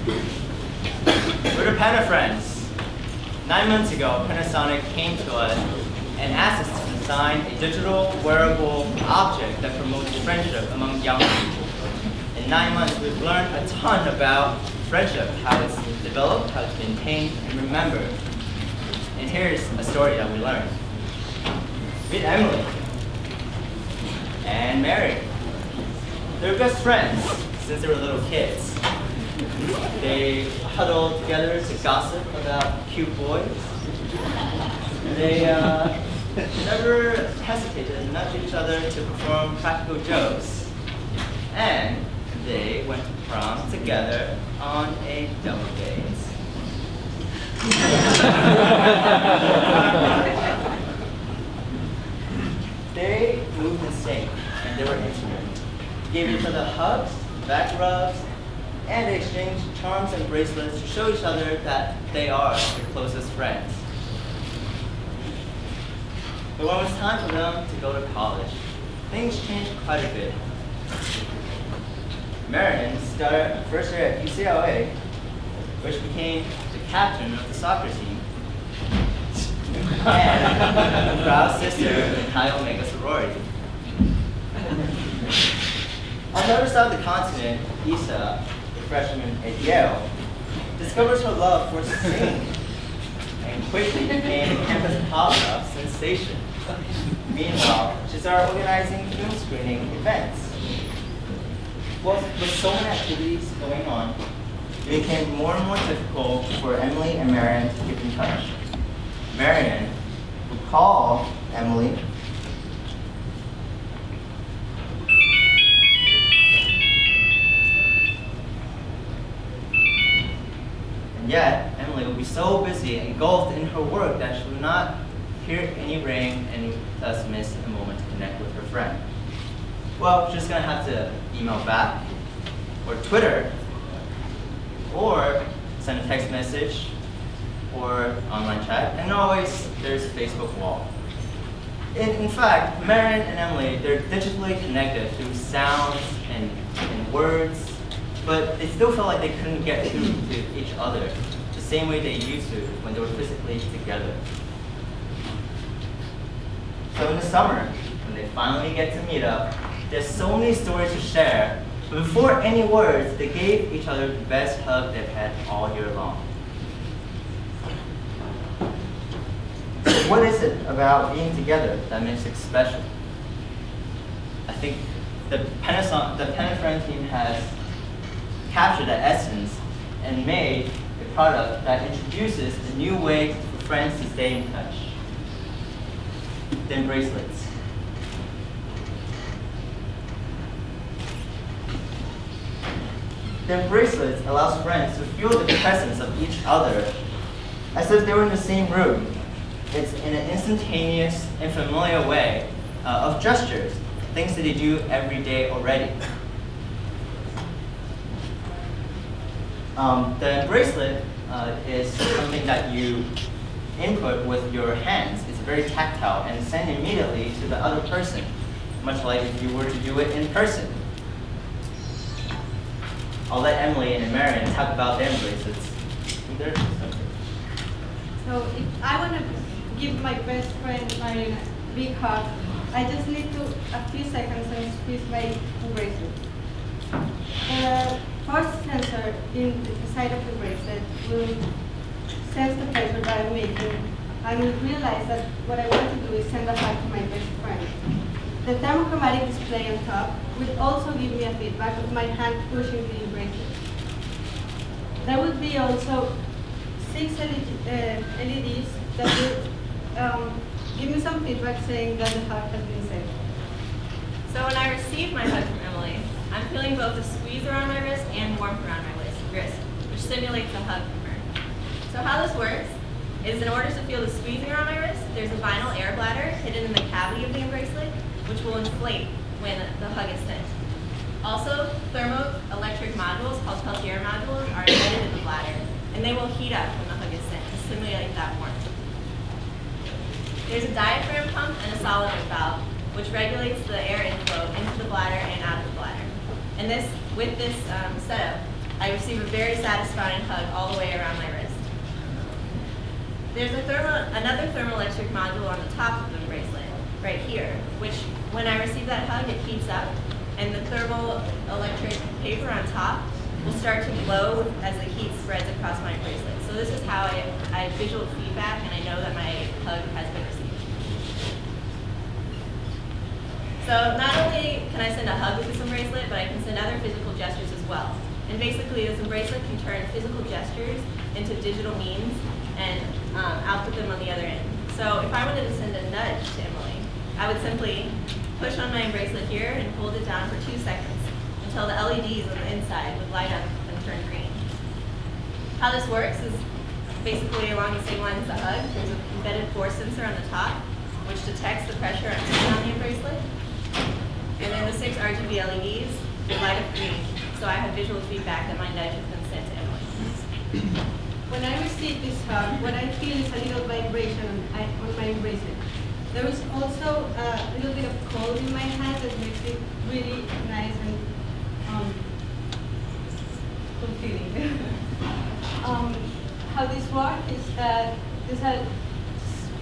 We're the PanaFriends. 9 months ago, Panasonic came to us and asked us to design a digital wearable object that promotes friendship among young people. In 9 months, we've learned a ton about friendship, how it's developed, how it's maintained, and remembered. And here's a story that we learned. Meet Emily and Mary. They're best friends since they were little kids. They huddle together to gossip about cute boys. They never hesitated to nudge each other to perform practical jokes. And they went to prom together on a double date. They moved in sync and they were intimate. Gave each other hugs, back rubs, and they exchanged charms and bracelets to show each other that they are the closest friends. But when it was time for them to go to college, things changed quite a bit. Marion started her first year at UCLA, which became the captain of the soccer team, and a proud sister in Chi Omega sorority. On the other side of the continent, Issa, a freshman at Yale, discovers her love for singing and quickly became a campus pop-up sensation. Meanwhile, she started organizing film screening events. Well, with so many activities going on, it became more and more difficult for Emily and Marion to keep in touch. Marion would call Emily and yet Emily would be so busy and engulfed in her work that she would not hear any ring and thus miss a moment to connect with her friend. Well, she's going to have to email back, or Twitter, or send a text message, or online chat, and always there's a Facebook wall. In fact, Marion and Emily, they're digitally connected through sounds and words, but they still felt like they couldn't get through to each other the same way they used to when they were physically together. So in the summer, when they finally get to meet up, there's so many stories to share, but before any words, they gave each other the best hug they've had all year long. So what is it about being together that makes it special? I think the PanaFriend team has captured that essence and made a product that introduces a new way for friends to stay in touch. Thin bracelets. Thin bracelets allows friends to feel the presence of each other as if they were in the same room. It's in an instantaneous and familiar way of gestures, things that they do every day already. The bracelet is something that you input with your hands. It's very tactile and sent immediately to the other person, much like if you were to do it in person. I'll let Emily and Marion talk about their bracelets. So if I want to give my best friend Marion a big hug, I just need a few seconds and squeeze my bracelet. The first sensor in the side of the bracelet will sense the pressure that I'm making and will realize that what I want to do is send a hug to my best friend. The thermochromatic display on top will also give me a feedback of my hand pushing the bracelet. There will be also 6 LEDs that will give me some feedback saying that the hug has been sent. So when I received my hug from Emily, I'm feeling both a squeeze around my wrist and warmth around my wrist, which simulates a hug from her. So how this works is in order to feel the squeezing around my wrist, there's a vinyl air bladder hidden in the cavity of the bracelet, which will inflate when the hug is sent. Also, thermoelectric modules called Peltier modules are embedded in the bladder, and they will heat up when the hug is sent to simulate that warmth. There's a diaphragm pump and a solenoid valve, which regulates the air inflow into the bladder and out of the bladder. And with this setup, I receive a very satisfying hug all the way around my wrist. There's another thermoelectric module on the top of the bracelet, right here, which when I receive that hug, it heats up, and the thermoelectric paper on top will start to glow as the heat spreads across my bracelet. So this is how I have visual feedback, and I know that my hug has been received. So not only can I send a hug with this bracelet, but I can send other physical gestures as well. And basically, this bracelet can turn physical gestures into digital memes and output them on the other end. So if I wanted to send a nudge to Emily, I would simply push on my bracelet here and hold it down for 2 seconds until the LEDs on the inside would light up and turn green. How this works is basically along the same lines as the hug. There's an embedded force sensor on the top, which detects the pressure on your bracelet. And then the 6 RGB LEDs will light up green, so I have visual feedback that my nudge has been sent to Emily. When I receive this hug, what I feel is a little vibration on my bracelet. There is also a little bit of cold in my hand that makes it really nice and fulfilling. How this works is that there's an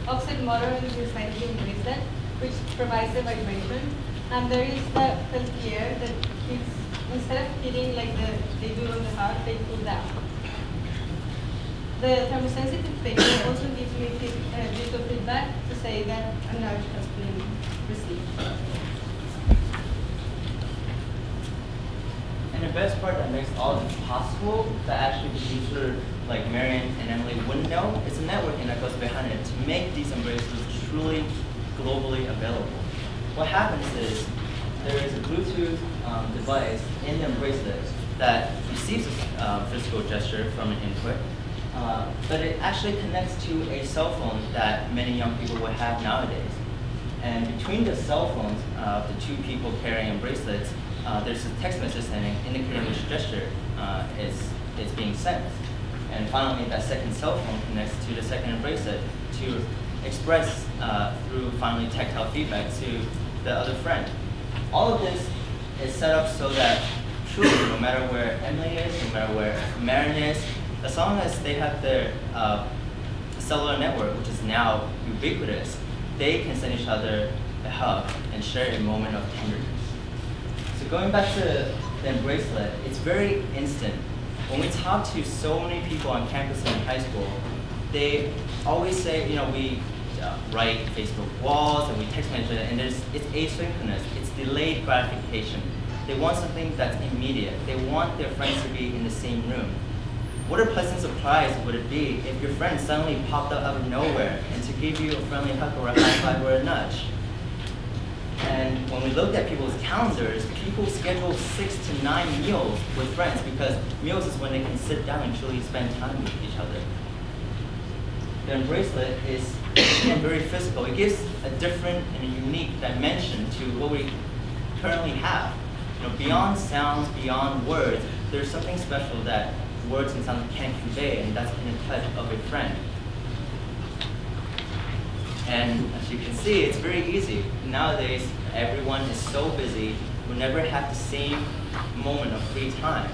offset motor inside the bracelet, which provides the vibration. And there is the peltier that keeps, instead of hitting like they do on the hug, they pull down. The thermosensitive paper also gives me digital feedback to say that a nudge has been received. And the best part that makes all of this possible, that actually the user like Marion and Emily wouldn't know, is the networking that goes behind it to make these bracelets truly globally available. What happens is there is a Bluetooth device in the bracelet that receives a physical gesture from an input, but it actually connects to a cell phone that many young people will have nowadays. And between the cell phones of the 2 people carrying bracelets, there's a text message sending indicating which gesture is being sent. And finally, that second cell phone connects to the second bracelet to express through finally tactile feedback to the other friend. All of this is set up so that truly, no matter where Emily is, no matter where Marion is, as long as they have their cellular network, which is now ubiquitous, they can send each other a hug and share a moment of tenderness. So going back to the bracelet, it's very instant. When we talk to so many people on campus and in high school, they always say, we write Facebook walls and we text message, and it's asynchronous. It's delayed gratification. They want something that's immediate. They want their friends to be in the same room. What a pleasant surprise would it be if your friend suddenly popped up out of nowhere and to give you a friendly hug or a high five or a nudge. And when we looked at people's calendars, people schedule 6 to 9 meals with friends because meals is when they can sit down and truly spend time with each other. The bracelet is again very physical. It gives a different and a unique dimension to what we currently have. Beyond sounds, beyond words, there's something special that words and sounds can't convey, and that's in the touch of a friend. And as you can see, it's very easy. Nowadays, everyone is so busy, we never have the same moment of free time.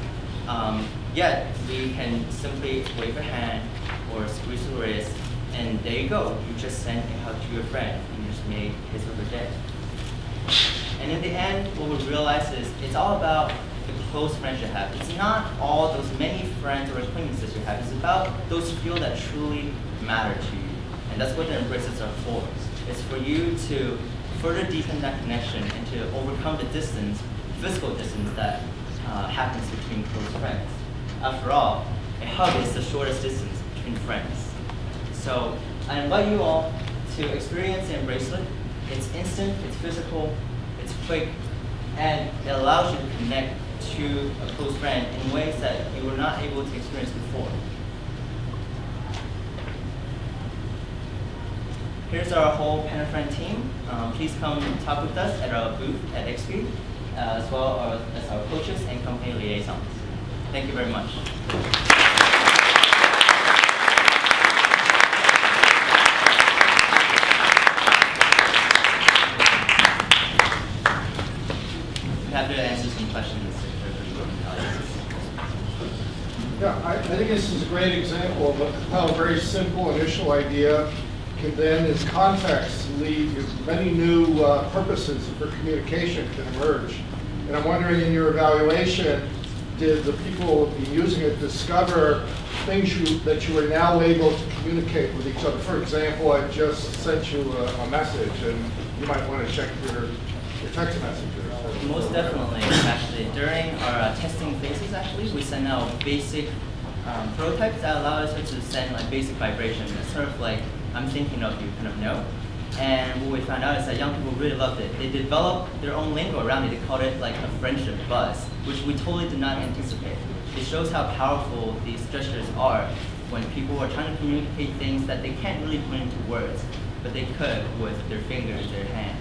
Yet, we can simply wave a hand or squeeze the wrist, and there you go. You just sent a hug to your friend, and you just made his or her day. And in the end, what we realize is it's all about the close friends you have. It's not all those many friends or acquaintances you have. It's about those few that truly matter to you. And that's what the bracelets are for. It's for you to further deepen that connection and to overcome the distance, physical distance that happens between close friends. After all, a hug is the shortest distance between friends. So I invite you all to experience the bracelet. It's instant, it's physical, it's quick, and it allows you to connect to a close friend in ways that you were not able to experience before. Here's our whole PanaFriend team. Please come talk with us at our booth at EXPE, as well as our coaches and company liaisons. Thank you very much. Happy to answer some questions if there's any audience. Yeah, I think this is a great example of how a very simple initial idea can then, as context, lead to many new purposes for communication can emerge. And I'm wondering, in your evaluation, did the people using it discover things that you are now able to communicate with each other? For example, I just sent you a message, and you might want to check your text messages. Most definitely, actually. During our testing phases, actually, we send out basic prototypes that allow us to send like basic vibrations. It's sort of like, I'm thinking of you kind of note. And what we found out is that young people really loved it. They developed their own lingo around it. They called it like a friendship buzz, which we totally did not anticipate. It shows how powerful these gestures are when people are trying to communicate things that they can't really put into words, but they could with their fingers, their hands.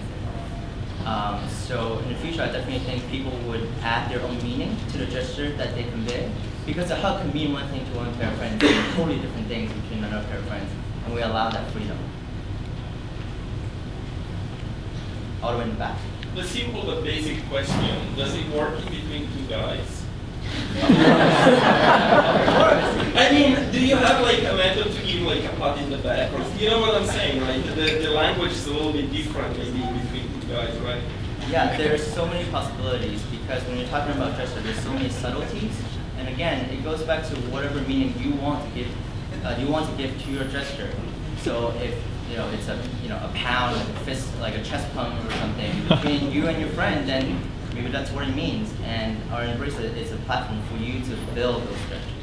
So in the future, I definitely think people would add their own meaning to the gesture that they convey, because a hug can mean one thing to one pair of friends, and totally different things between another pair of friends, and we allow that freedom. All the way in the back. The simple but basic question, does it work in between two guys? I mean, do you have like a method to give like a pat in the back? Or, you know what I'm saying, right? The language is a little bit different maybe in between two guys, right? Yeah, there's so many possibilities, because when you're talking about gesture, there's so many subtleties. And again, it goes back to whatever meaning you want to give to your gesture. So if it's a pound, like a fist, like a chest pump or something between you and your friend, then maybe that's what it means. And our Embrace is a platform for you to build those gestures.